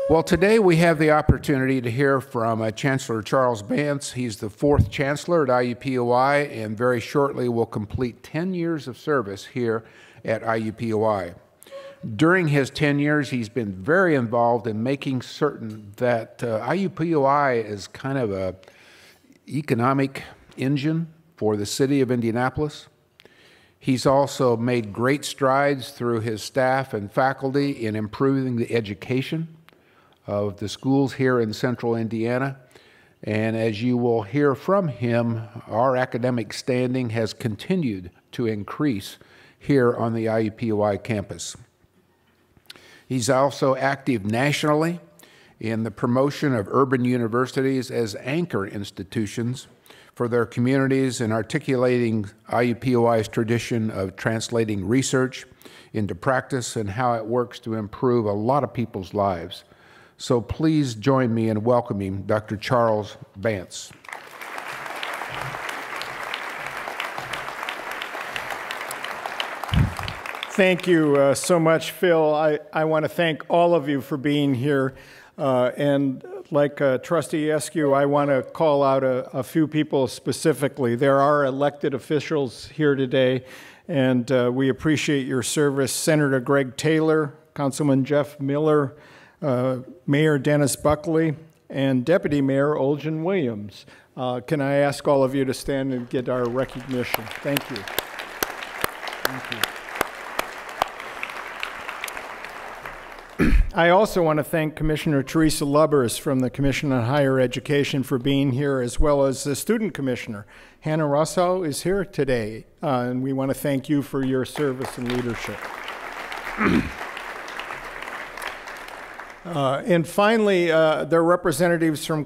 Well, today we have the opportunity to hear from Chancellor Charles Vance. He's the 4th Chancellor at Iupui and very shortly will complete 10 years of service here at Iupui. During his 10 years, he's been very involved in making certain that Iupui is kind of an economic engine for the city of Indianapolis. He's also made great strides through his staff and faculty in improving the education of the schools here in central Indiana. And as you will hear from him, our academic standing has continued to increase here on the Iupui campus. He's also active nationally in the promotion of urban universities as anchor institutions for their communities and articulating Iupui's tradition of translating research into practice and how it works to improve a lot of people's lives. So please join me in welcoming Dr. Charles Vance. Thank you so much, Phil. I want to thank all of you for being here. And like Trustee Eskew, I want to call out a few people specifically. There are elected officials here today, and we appreciate your service. Senator Greg Taylor, Councilman Jeff Miller, Mayor Dennis Buckley, and Deputy Mayor Oljan Williams. Can I ask all of you to stand and get our recognition? Thank you. Thank you. I also want to thank Commissioner Teresa Lubbers from the Commission on Higher Education for being here, as well as the Student Commissioner. Hannah Russo is here today, and we want to thank you for your service and leadership. And finally, there are representatives from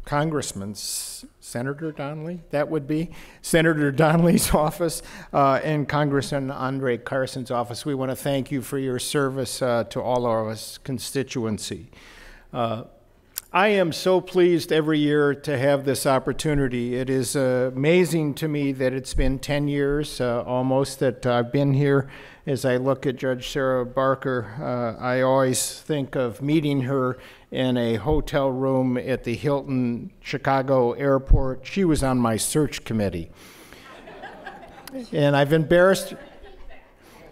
Congressman Senator Donnelly, that would be, Senator Donnelly's office and Congressman Andre Carson's office. We want to thank you for your service to all of us constituency. I am so pleased every year to have this opportunity. It is amazing to me that it's been 10 years almost that I've been here. As I look at Judge Sarah Barker, I always think of meeting her in a hotel room at the Hilton Chicago airport. She was on my search committee. And I've embarrassed,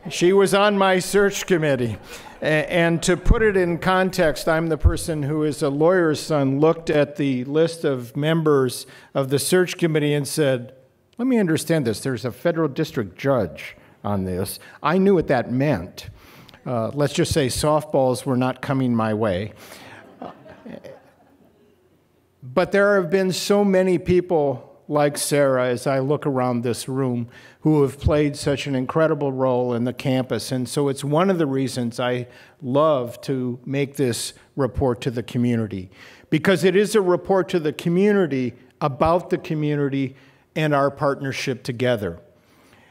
she was on my search committee. And to put it in context, I'm the person who is a lawyer's son, looked at the list of members of the search committee and said, let me understand this, there's a federal district judge on this. I knew what that meant. Let's just say softballs were not coming my way. But there have been so many people like Sarah, as I look around this room, who have played such an incredible role in the campus. And so it's one of the reasons I love to make this report to the community, because it is a report to the community about the community and our partnership together.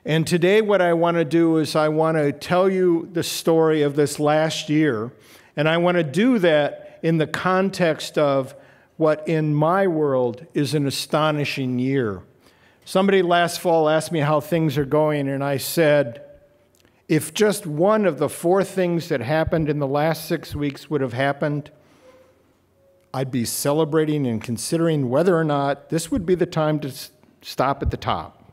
And today what I want to do is I want to tell you the story of this last year, and I want to do that in the context of what in my world is an astonishing year. Somebody last fall asked me how things are going, and I said, if just one of the 4 things that happened in the last 6 weeks would have happened, I'd be celebrating and considering whether or not this would be the time to stop at the top.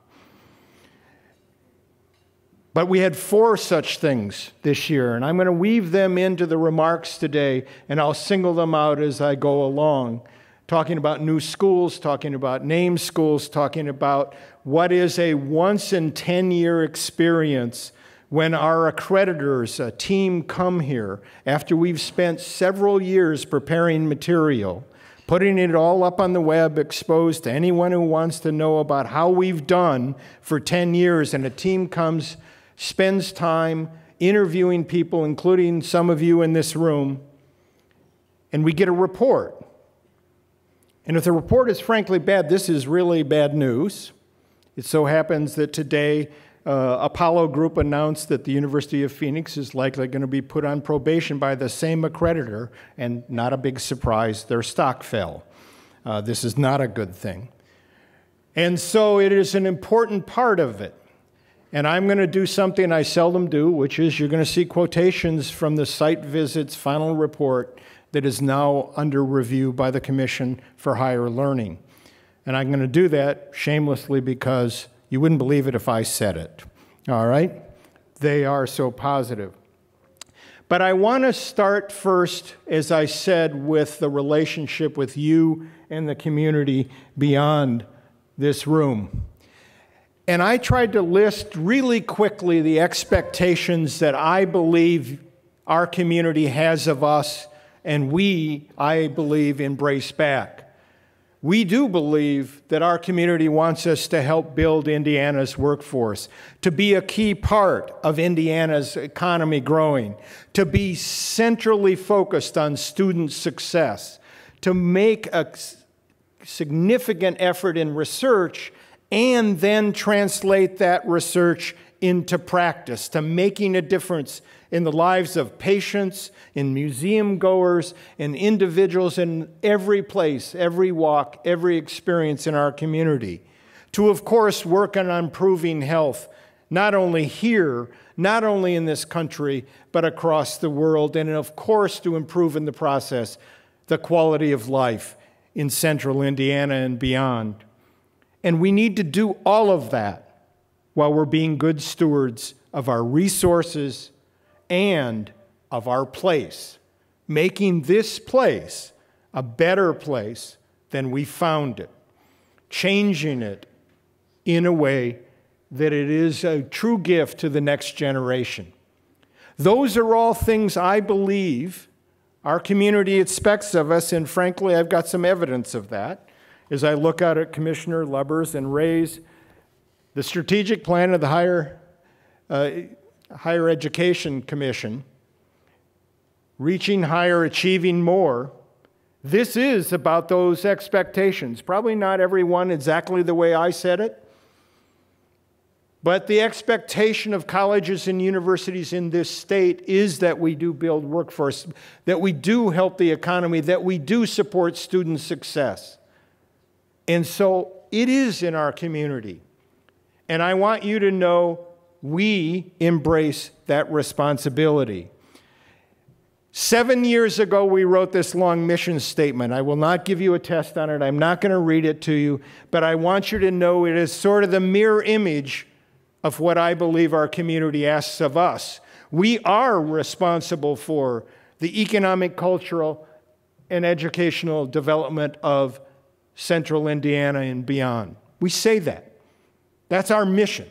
But we had 4 such things this year, and I'm going to weave them into the remarks today, and I'll single them out as I go along, talking about new schools, talking about named schools, talking about what is a once-in-10-year experience when our accreditors, a team, come here after we've spent several years preparing material, putting it all up on the web, exposed to anyone who wants to know about how we've done for 10 years, and a team comes, spends time interviewing people, including some of you in this room, and we get a report. And if the report is frankly bad, this is really bad news. It so happens that today, Apollo Group announced that the University of Phoenix is likely going to be put on probation by the same accreditor, and not a big surprise, their stock fell. This is not a good thing. And so it is an important part of it. And I'm going to do something I seldom do, which is you're going to see quotations from the site visit's final report that is now under review by the Commission for Higher Learning. And I'm going to do that shamelessly because you wouldn't believe it if I said it. All right? They are so positive. But I want to start first, as I said, with the relationship with you and the community beyond this room. And I tried to list really quickly the expectations that I believe our community has of us, and we, I believe, embrace back. We do believe that our community wants us to help build Indiana's workforce, to be a key part of Indiana's economy growing, to be centrally focused on student success, to make a significant effort in research and then translate that research into practice, to making a difference in the lives of patients, in museum goers, in individuals in every place, every walk, every experience in our community. To, of course, work on improving health, not only here, not only in this country, but across the world, and of course to improve in the process the quality of life in central Indiana and beyond. And we need to do all of that while we're being good stewards of our resources and of our place, making this place a better place than we found it, changing it in a way that it is a true gift to the next generation. Those are all things I believe our community expects of us, and frankly, I've got some evidence of that. As I look out at Commissioner Lubbers and Ray's, the strategic plan of the Higher Education Commission, reaching higher, achieving more, this is about those expectations. Probably not everyone exactly the way I said it, but the expectation of colleges and universities in this state is that we do build workforce, that we do help the economy, that we do support student success. And so it is in our community. And I want you to know we embrace that responsibility. 7 years ago, we wrote this long mission statement. I will not give you a test on it. I'm not going to read it to you. But I want you to know it is sort of the mirror image of what I believe our community asks of us. We are responsible for the economic, cultural, and educational development of Central Indiana and beyond. We say that. That's our mission.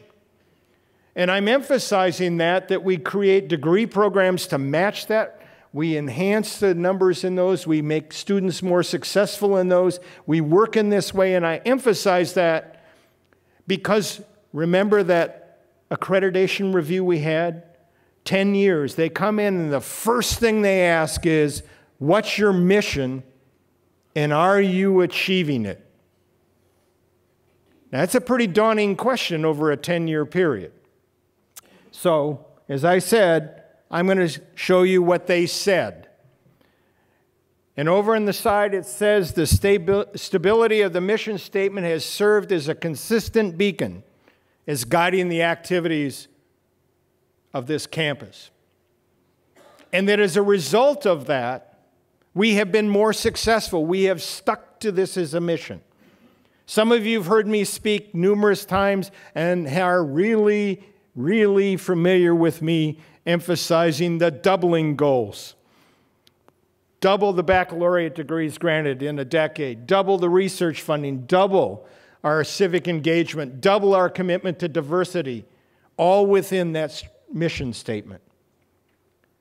And I'm emphasizing that we create degree programs to match that. We enhance the numbers in those. We make students more successful in those. We work in this way, and I emphasize that because remember that accreditation review we had? 10 years. They come in, and the first thing they ask is, what's your mission? And are you achieving it? Now, that's a pretty daunting question over a 10-year period. So, as I said, I'm going to show you what they said. And over on the side it says, the stability of the mission statement has served as a consistent beacon as guiding the activities of this campus. And that as a result of that, we have been more successful. We have stuck to this as a mission. Some of you have heard me speak numerous times and are really, really familiar with me emphasizing the doubling goals. Double the baccalaureate degrees granted in a decade, double the research funding, double our civic engagement, double our commitment to diversity, all within that mission statement.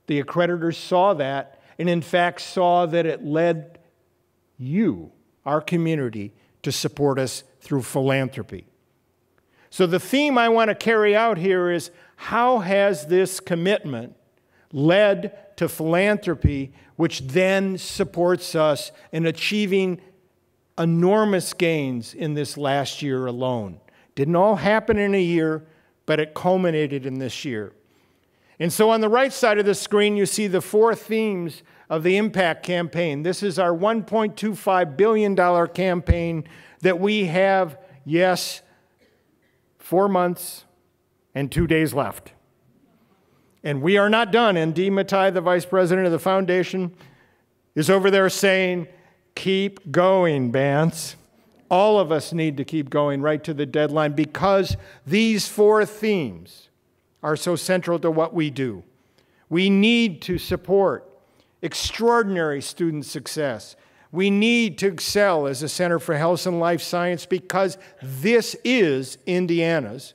The accreditors saw that, and in fact saw that it led you, our community, to support us through philanthropy. So the theme I want to carry out here is, how has this commitment led to philanthropy, which then supports us in achieving enormous gains in this last year alone? Didn't all happen in a year, but it culminated in this year. And so on the right side of the screen, you see the 4 themes of the Impact Campaign. This is our $1.25 billion campaign that we have, yes, 4 months and 2 days left. And we are not done. And Dee Matai, the vice president of the foundation, is over there saying, keep going, Vance. All of us need to keep going right to the deadline because these 4 themes are so central to what we do. We need to support extraordinary student success. We need to excel as a Center for Health and Life Science because this is Indiana's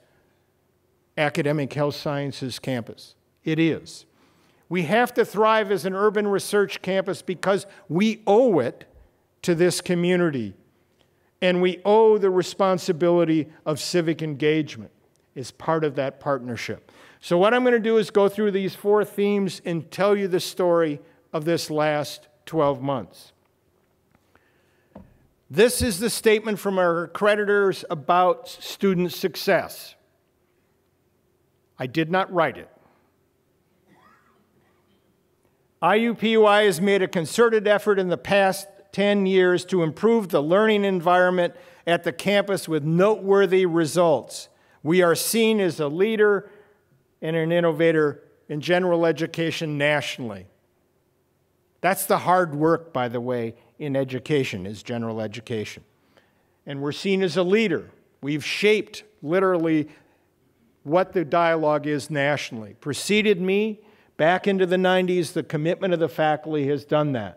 academic health sciences campus. It is. We have to thrive as an urban research campus because we owe it to this community. And we owe the responsibility of civic engagement as part of that partnership. So what I'm going to do is go through these 4 themes and tell you the story of this last 12 months. This is the statement from our accreditors about student success. I did not write it. Iupui has made a concerted effort in the past 10 years to improve the learning environment at the campus with noteworthy results. We are seen as a leader and an innovator in general education nationally. That's the hard work, by the way, in education, is general education. And we're seen as a leader. We've shaped, literally, what the dialogue is nationally. Preceded me, back into the 90s, the commitment of the faculty has done that.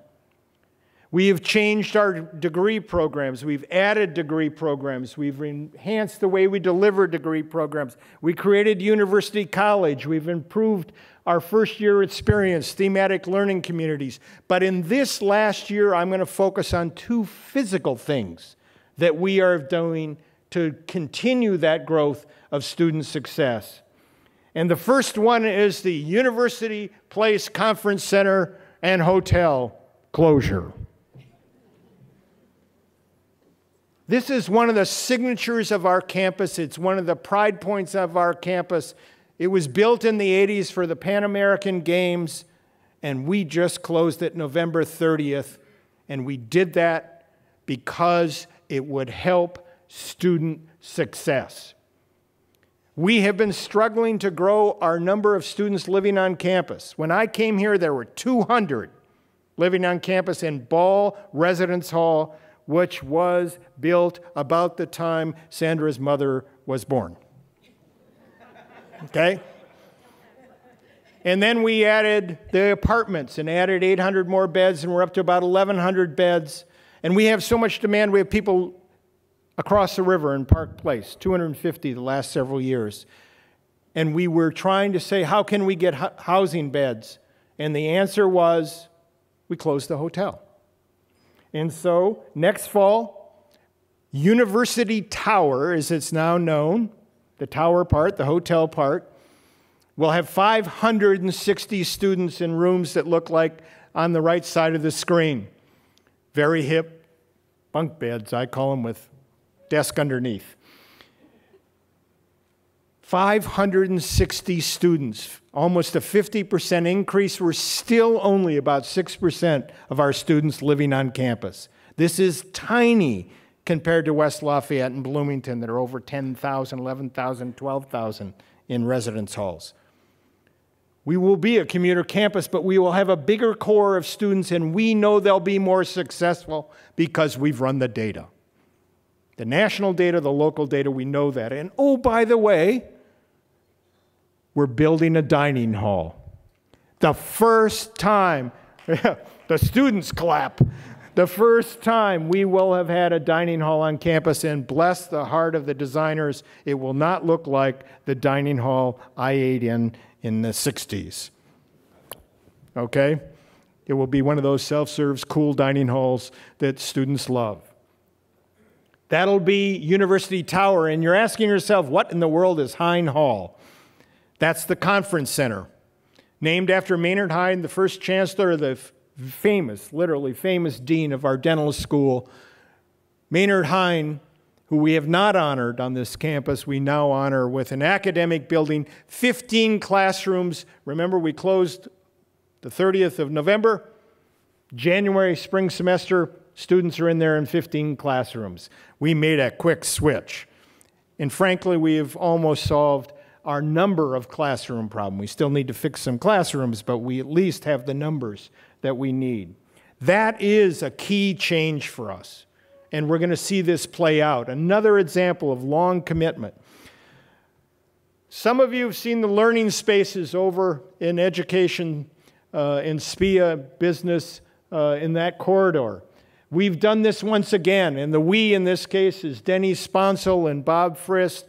We have changed our degree programs. We've added degree programs. We've enhanced the way we deliver degree programs. We created University College. We've improved our first-year experience, thematic learning communities. But in this last year, I'm going to focus on 2 physical things that we are doing to continue that growth of student success. And the first one is the University Place Conference Center and Hotel closure. This is one of the signatures of our campus. It's one of the pride points of our campus. It was built in the 80s for the Pan American Games, and we just closed it November 30th. And we did that because it would help student success. We have been struggling to grow our number of students living on campus. When I came here, there were 200 living on campus in Ball Residence Hall, which was built about the time Sandra's mother was born. Okay? And then we added the apartments and added 800 more beds, and we're up to about 1,100 beds. And we have so much demand, we have people across the river in Park Place, 250 the last several years. And we were trying to say, how can we get housing beds? And the answer was, we closed the hotel. And so, next fall, University Tower, as it's now known, the tower part, the hotel part, will have 560 students in rooms that look like on the right side of the screen. Very hip bunk beds, I call them, with desk underneath. 560 students, almost a 50% increase. We're still only about 6% of our students living on campus. This is tiny compared to West Lafayette and Bloomington that are over 10,000, 11,000, 12,000 in residence halls. We will be a commuter campus, but we will have a bigger core of students, and we know they'll be more successful because we've run the data. The national data, the local data, we know that. And oh, by the way, we're building a dining hall. The first time, the students clap, the first time we will have had a dining hall on campus, and bless the heart of the designers, it will not look like the dining hall I ate in the 60s. Okay? It will be one of those self-serve, cool dining halls that students love. That'll be University Tower, and you're asking yourself, what in the world is Hine Hall? That's the conference center, named after Maynard Hine, the first chancellor, the famous, literally famous dean of our dental school. Maynard Hine, who we have not honored on this campus, we now honor with an academic building, 15 classrooms. Remember, we closed the 30th of November. January, spring semester, students are in there in 15 classrooms. We made a quick switch. And frankly, we have almost solved our number of classroom problem. We still need to fix some classrooms, but we at least have the numbers that we need. That is a key change for us, and we're going to see this play out. Another example of long commitment. Some of you have seen the learning spaces over in education, in SPIA, business, in that corridor. We've done this once again, and the we in this case is Denny Sponsel and Bob Frist,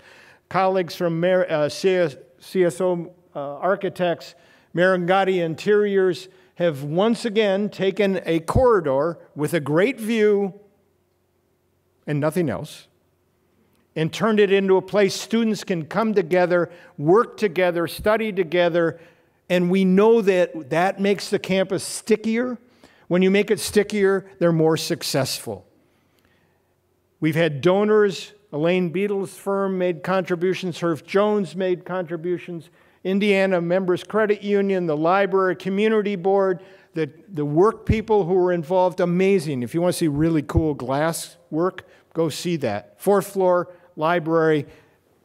colleagues from CSO Architects, Marangati Interiors, have once again taken a corridor with a great view and nothing else, and turned it into a place students can come together, work together, study together, and we know that that makes the campus stickier. When you make it stickier, they're more successful. We've had donors. Elaine Beadle's firm made contributions. Herf Jones made contributions. Indiana Members Credit Union, the library, community board, the work people who were involved, amazing. If you want to see really cool glass work, go see that. 4th floor, library,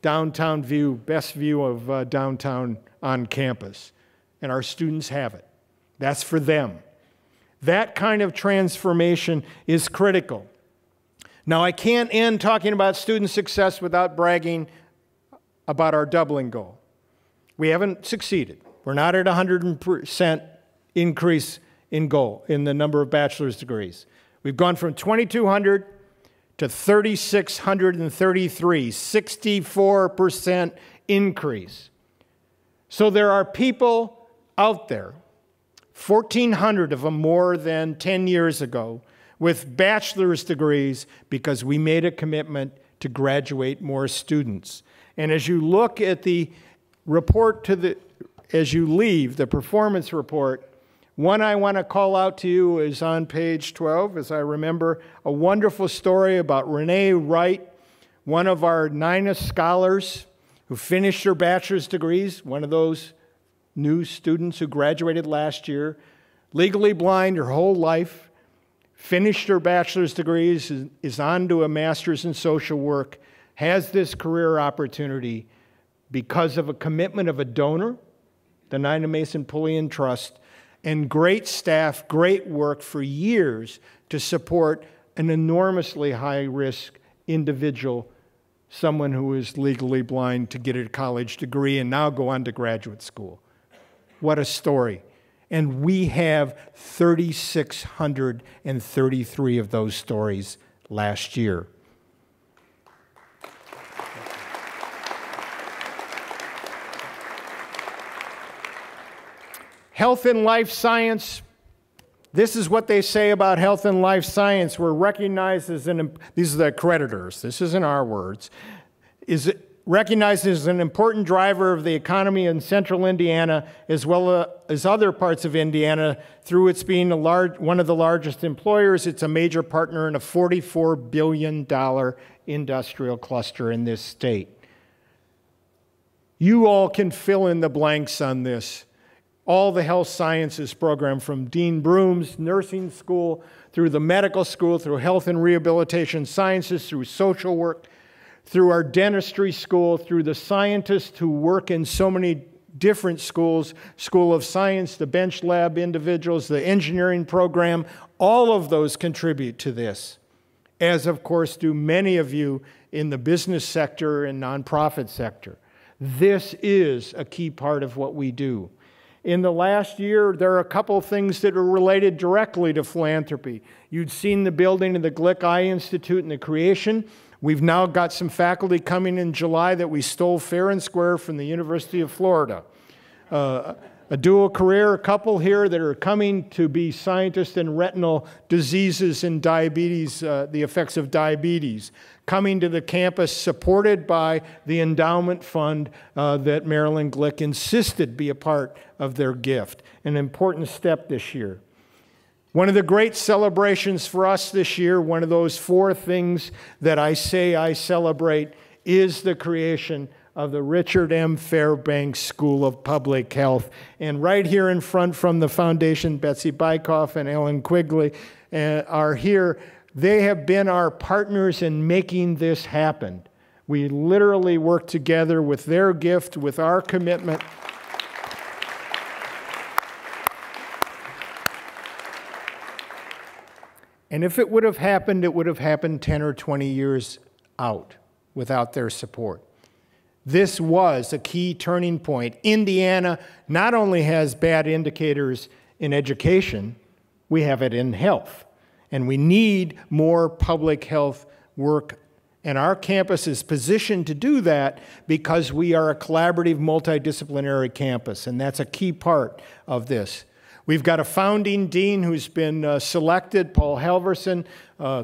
downtown view, best view of downtown on campus. And our students have it. That's for them. That kind of transformation is critical. Now, I can't end talking about student success without bragging about our doubling goal. We haven't succeeded. We're not at 100% increase in goal, in the number of bachelor's degrees. We've gone from 2,200 to 3,633, 64% increase. So there are people out there, 1,400 of them more than 10 years ago, with bachelor's degrees because we made a commitment to graduate more students. And as you look at the report as you leave, the performance report, one I want to call out to you is on page 12, as I remember, a wonderful story about Renee Wright, one of our NINA scholars who finished her bachelor's degrees, one of those new students who graduated last year, legally blind her whole life, finished her bachelor's degrees, is on to a master's in social work, has this career opportunity because of a commitment of a donor, the Nina Mason Pulliam Trust, and great staff, great work for years to support an enormously high-risk individual, someone who is legally blind, to get a college degree and now go on to graduate school. What a story. And we have 3,633 of those stories last year. Health and life science. This is what they say about health and life science. We're recognized as these are the accreditors, this isn't our words, is recognized as an important driver of the economy in central Indiana as well as other parts of Indiana through its being one of the largest employers. It's a major partner in a $44 billion industrial cluster in this state. You all can fill in the blanks on this. All the health sciences program from Dean Broom's nursing school through the medical school, through health and rehabilitation sciences, through social work, through our dentistry school, through the scientists who work in so many different schools, School of Science, the bench lab individuals, the engineering program, all of those contribute to this, as of course do many of you in the business sector and nonprofit sector. This is a key part of what we do. In the last year, there are a couple of things that are related directly to philanthropy. You'd seen the building of the Glick Eye Institute and the creation. We've now got some faculty coming in July that we stole fair and square from the University of Florida. A dual career couple here that are coming to be scientists in retinal diseases and diabetes, the effects of diabetes, coming to the campus supported by the endowment fund that Marilyn Glick insisted be a part of their gift. An important step this year. One of the great celebrations for us this year, one of those four things that I say I celebrate, is the creation of the Richard M. Fairbanks School of Public Health. And right here in front from the foundation, Betsy Bykoff and Ellen Quigley are here. They have been our partners in making this happen. We literally work together with their gift, with our commitment. And if it would have happened, it would have happened 10 or 20 years out without their support. This was a key turning point. Indiana not only has bad indicators in education, we have it in health. And we need more public health work. And our campus is positioned to do that because we are a collaborative, multidisciplinary campus. And that's a key part of this. We've got a founding dean who's been selected, Paul Halverson,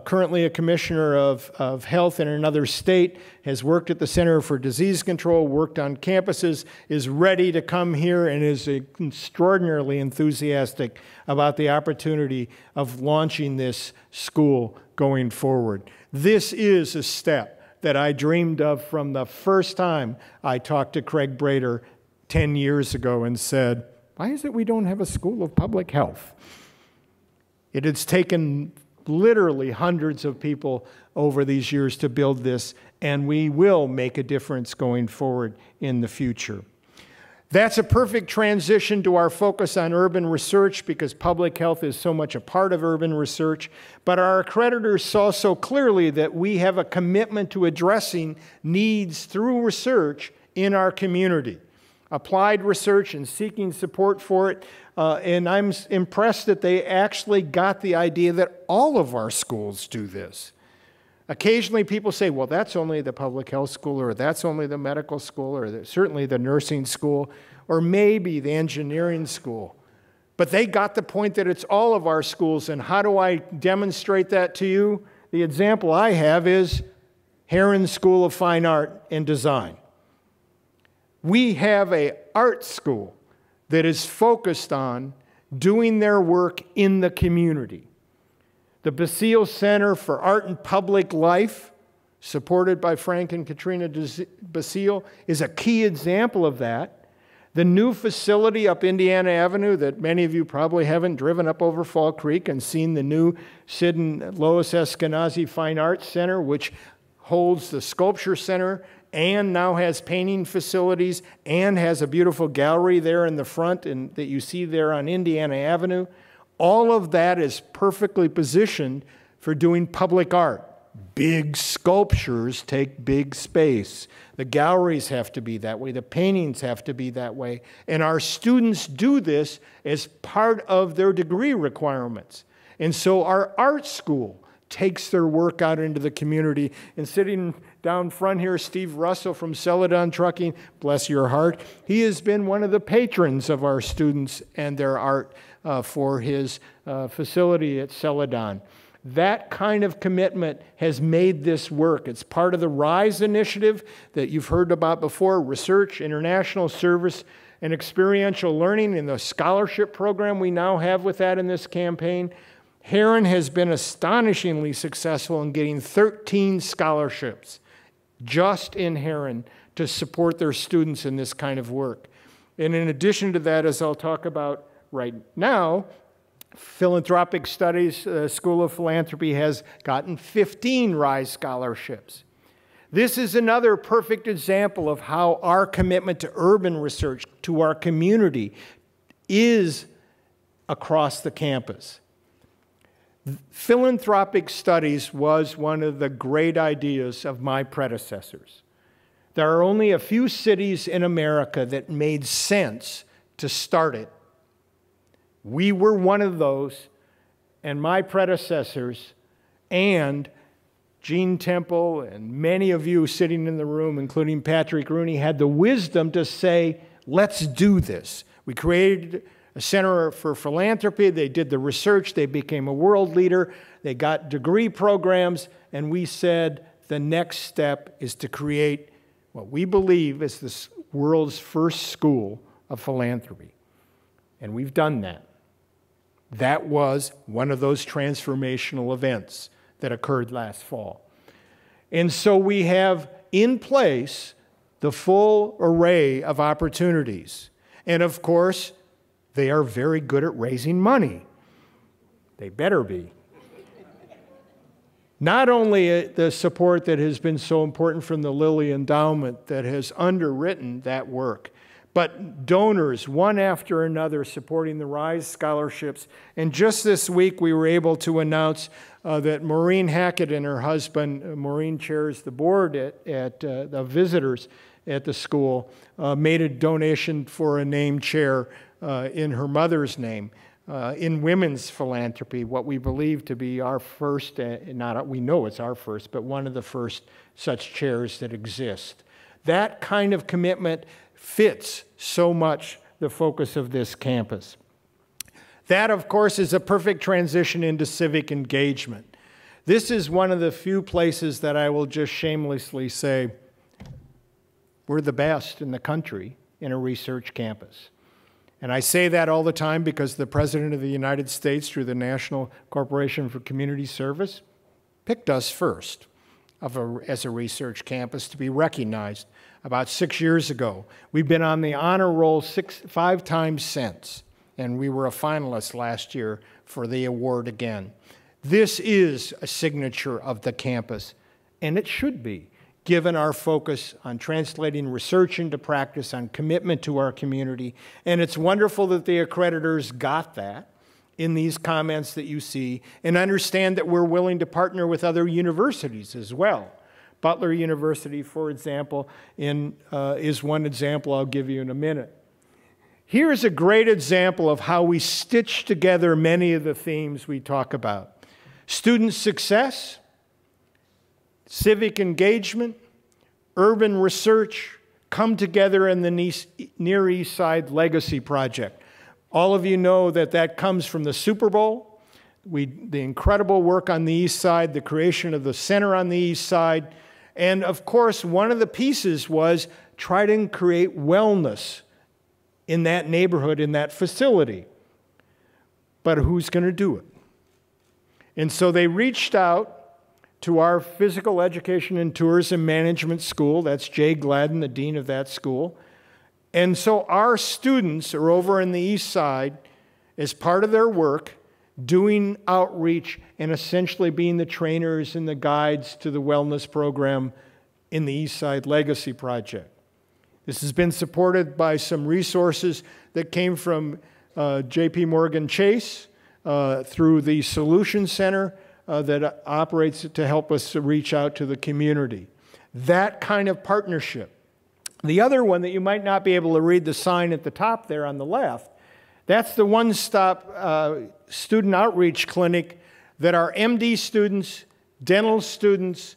currently a commissioner of health in another state, has worked at the Center for Disease Control, worked on campuses, is ready to come here and is extraordinarily enthusiastic about the opportunity of launching this school going forward. This is a step that I dreamed of from the first time I talked to Craig Brader 10 years ago and said, why is it we don't have a school of public health? It has taken literally hundreds of people over these years to build this, and we will make a difference going forward in the future. That's a perfect transition to our focus on urban research because public health is so much a part of urban research. But our accreditors saw so clearly that we have a commitment to addressing needs through research in our community. Applied research and seeking support for it. And I'm impressed that they actually got the idea that all of our schools do this. Occasionally people say, well, that's only the public health school, or that's only the medical school, or certainly the nursing school, or maybe the engineering school. But they got the point that it's all of our schools. And how do I demonstrate that to you? The example I have is Herron School of Fine Art and Design. We have an art school that is focused on doing their work in the community. The Basile Center for Art and Public Life, supported by Frank and Katrina Basile, is a key example of that. The new facility up Indiana Avenue that many of you probably haven't driven up over Fall Creek and seen the new Sid and Lois Eskenazi Fine Arts Center, which holds the Sculpture Center and now has painting facilities and has a beautiful gallery there in the front and that you see there on Indiana Avenue. All of that is perfectly positioned for doing public art. Big sculptures take big space. The galleries have to be that way. The paintings have to be that way. And our students do this as part of their degree requirements. And so our art school takes their work out into the community. And sitting down front here, Steve Russell from Celadon Trucking, bless your heart. He has been one of the patrons of our students and their art for his facility at Celadon. That kind of commitment has made this work. It's part of the RISE initiative that you've heard about before, research, international service, and experiential learning, in the scholarship program we now have with that in this campaign. Herron has been astonishingly successful in getting 13 scholarships just in Herron to support their students in this kind of work. And in addition to that, as I'll talk about right now, Philanthropic Studies School of Philanthropy has gotten 15 RISE scholarships. This is another perfect example of how our commitment to urban research, to our community, is across the campus. Philanthropic Studies was one of the great ideas of my predecessors. There are only a few cities in America that made sense to start it. We were one of those, and my predecessors, and Gene Temple, and many of you sitting in the room, including Patrick Rooney, had the wisdom to say, let's do this. We created a Center for Philanthropy. They did the research. They became a world leader. They got degree programs, and we said the next step is to create what we believe is the world's first school of philanthropy. And we've done that. That was one of those transformational events that occurred last fall. And so we have in place the full array of opportunities. And of course, they are very good at raising money. They better be. Not only the support that has been so important from the Lilly Endowment that has underwritten that work, but donors, one after another, supporting the RISE scholarships. And just this week, we were able to announce that Maureen Hackett and her husband, Maureen chairs the board at the visitors at the school, made a donation for a named chair in her mother's name in women's philanthropy, what we believe to be our first, we know it's our first, but one of the first such chairs that exist. That kind of commitment fits so much the focus of this campus. That, of course, is a perfect transition into civic engagement. This is one of the few places that I will just shamelessly say we're the best in the country in a research campus. And I say that all the time because the President of the United States, through the National Corporation for Community Service, picked us first as a research campus to be recognized about 6 years ago. We've been on the honor roll 5 times since, and we were a finalist last year for the award again. This is a signature of the campus, and it should be, given our focus on translating research into practice, on commitment to our community. And it's wonderful that the accreditors got that in these comments that you see, and understand that we're willing to partner with other universities as well. Butler University, for example, is one example I'll give you in a minute. Here's a great example of how we stitch together many of the themes we talk about. Student success, civic engagement, urban research come together in the Near East Side Legacy Project. All of you know that that comes from the Super Bowl, the incredible work on the East Side, the creation of the center on the East Side, and of course, one of the pieces was try to create wellness in that neighborhood, in that facility. But who's going to do it? And so they reached out to our Physical Education and Tourism Management School. That's Jay Gladden, the dean of that school. And so our students are over in the East Side as part of their work doing outreach and essentially being the trainers and the guides to the wellness program in the East Side Legacy Project. This has been supported by some resources that came from J.P. Morgan Chase through the Solution Center that operates to help us reach out to the community. That kind of partnership. The other one that you might not be able to read the sign at the top there on the left, that's the one-stop student outreach clinic that our MD students, dental students,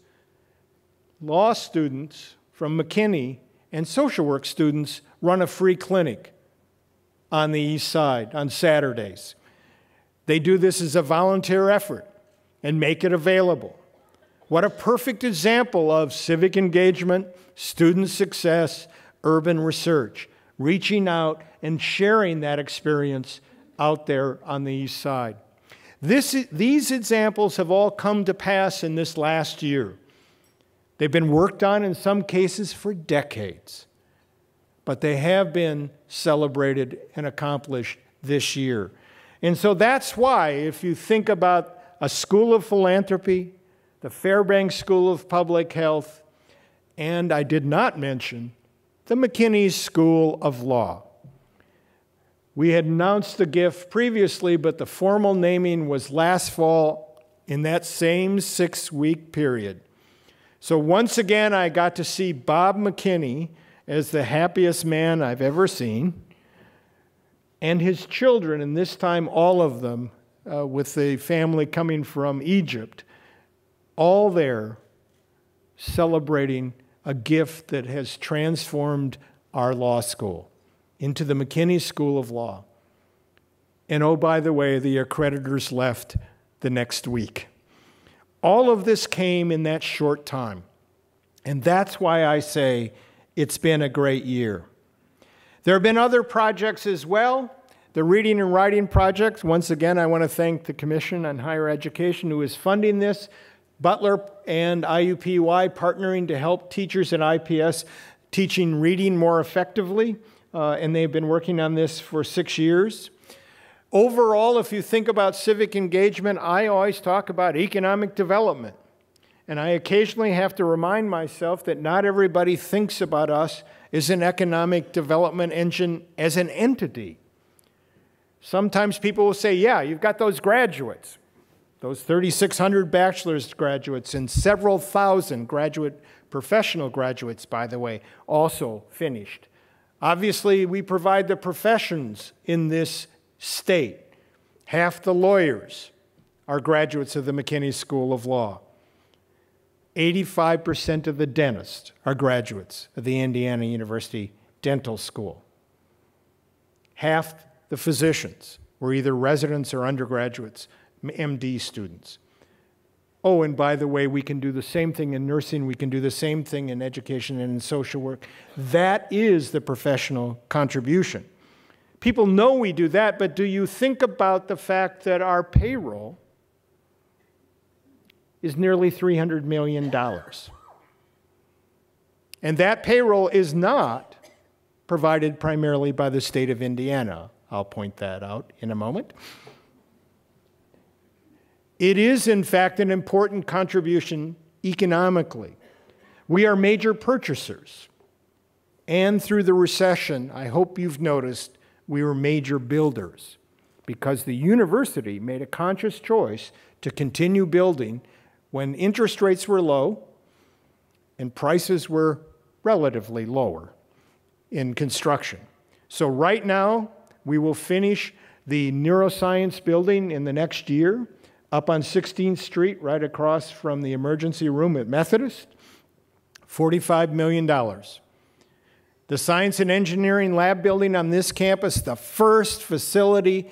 law students from McKinney, and social work students run a free clinic on the East Side on Saturdays. They do this as a volunteer effort and make it available. What a perfect example of civic engagement, student success, urban research, reaching out and sharing that experience out there on the East Side. These examples have all come to pass in this last year. They've been worked on in some cases for decades, but they have been celebrated and accomplished this year. And so that's why, if you think about a School of Philanthropy, the Fairbanks School of Public Health, and I did not mention the McKinney School of Law. We had announced the gift previously, but the formal naming was last fall in that same 6-week period. So once again, I got to see Bob McKinney as the happiest man I've ever seen, and his children, and this time all of them, with the family coming from Egypt, all there celebrating a gift that has transformed our law school into the McKinney School of Law. And oh, by the way, the accreditors left the next week. All of this came in that short time. And that's why I say it's been a great year. There have been other projects as well. The Reading and Writing Project, once again, I want to thank the Commission on Higher Education who is funding this. Butler and Iupui partnering to help teachers at IPS teaching reading more effectively, and they've been working on this for 6 years. Overall, if you think about civic engagement, I always talk about economic development. And I occasionally have to remind myself that not everybody thinks about us as an economic development engine as an entity. Sometimes people will say, yeah, you've got those graduates, those 3,600 bachelor's graduates and several thousand professional graduates, by the way, also finished. Obviously, we provide the professions in this state. Half the lawyers are graduates of the McKinney School of Law. 85% of the dentists are graduates of the Indiana University Dental School. Half the physicians were either residents or undergraduates, MD students. Oh, and by the way, we can do the same thing in nursing, we can do the same thing in education and in social work. That is the professional contribution. People know we do that, but do you think about the fact that our payroll is nearly $300 million? And that payroll is not provided primarily by the state of Indiana. I'll point that out in a moment. It is, in fact, an important contribution economically. We are major purchasers. And through the recession, I hope you've noticed, we were major builders because the university made a conscious choice to continue building when interest rates were low and prices were relatively lower in construction. So right now, we will finish the neuroscience building in the next year, up on 16th Street, right across from the emergency room at Methodist, $45 million. The Science and Engineering Lab building on this campus, the first facility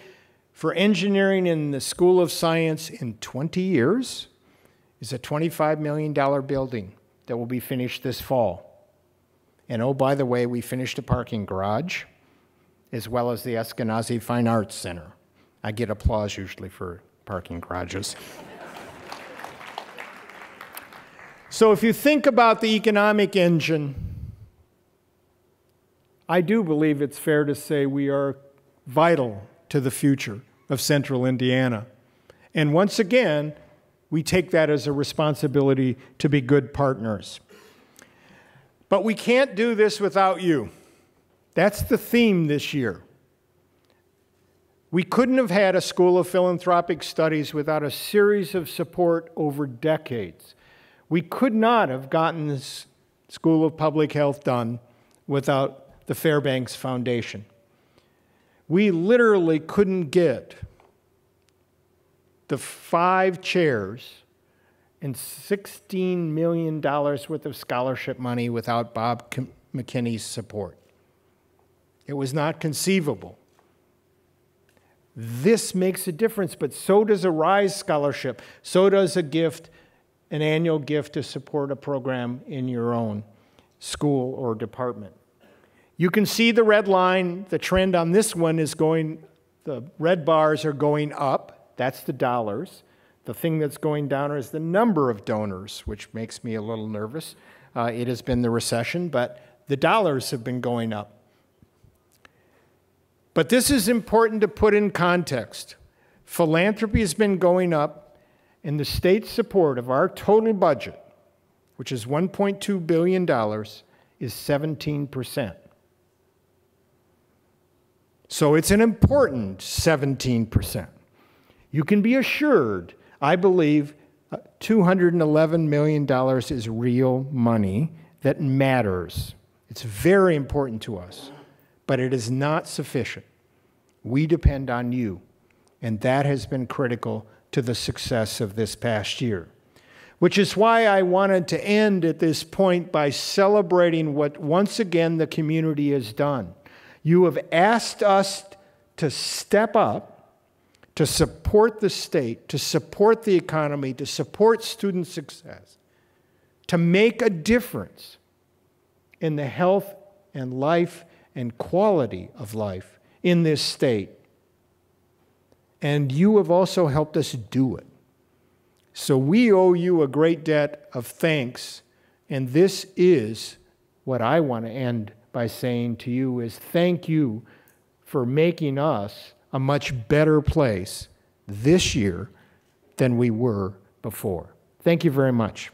for engineering in the School of Science in 20 years, is a $25 million building that will be finished this fall. And oh, by the way, we finished a parking garage, as well as the Eskenazi Fine Arts Center. I get applause usually for parking garages. So if you think about the economic engine, I do believe it's fair to say we are vital to the future of Central Indiana. And once again, we take that as a responsibility to be good partners. But we can't do this without you. That's the theme this year. We couldn't have had a School of Philanthropic Studies without a series of support over decades. We could not have gotten this School of Public Health done without the Fairbanks Foundation. We literally couldn't get the 5 chairs and $16 million worth of scholarship money without Bob McKinney's support. It was not conceivable. This makes a difference, but so does a RISE scholarship. So does a gift, an annual gift to support a program in your own school or department. You can see the red line. The trend on this one is going, the red bars are going up. That's the dollars. The thing that's going down is the number of donors, which makes me a little nervous. It has been the recession, but the dollars have been going up. But this is important to put in context. Philanthropy has been going up, and the state's support of our total budget, which is $1.2 billion, is 17%. So it's an important 17%. You can be assured, I believe, $211 million is real money that matters. It's very important to us, but it is not sufficient. We depend on you, and that has been critical to the success of this past year. Which is why I wanted to end at this point by celebrating what, once again, the community has done. You have asked us to step up, to support the state, to support the economy, to support student success, to make a difference in the health and life and quality of life in this state. And you have also helped us do it. So we owe you a great debt of thanks, and this is what I want to end by saying to you is thank you for making us a much better place this year than we were before. Thank you very much.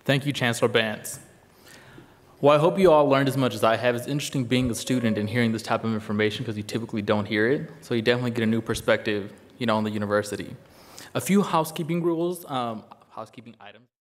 Thank you, Chancellor Vance. Well, I hope you all learned as much as I have. It's interesting being a student and hearing this type of information because you typically don't hear it. So you definitely get a new perspective, on the university. A few housekeeping rules, housekeeping items.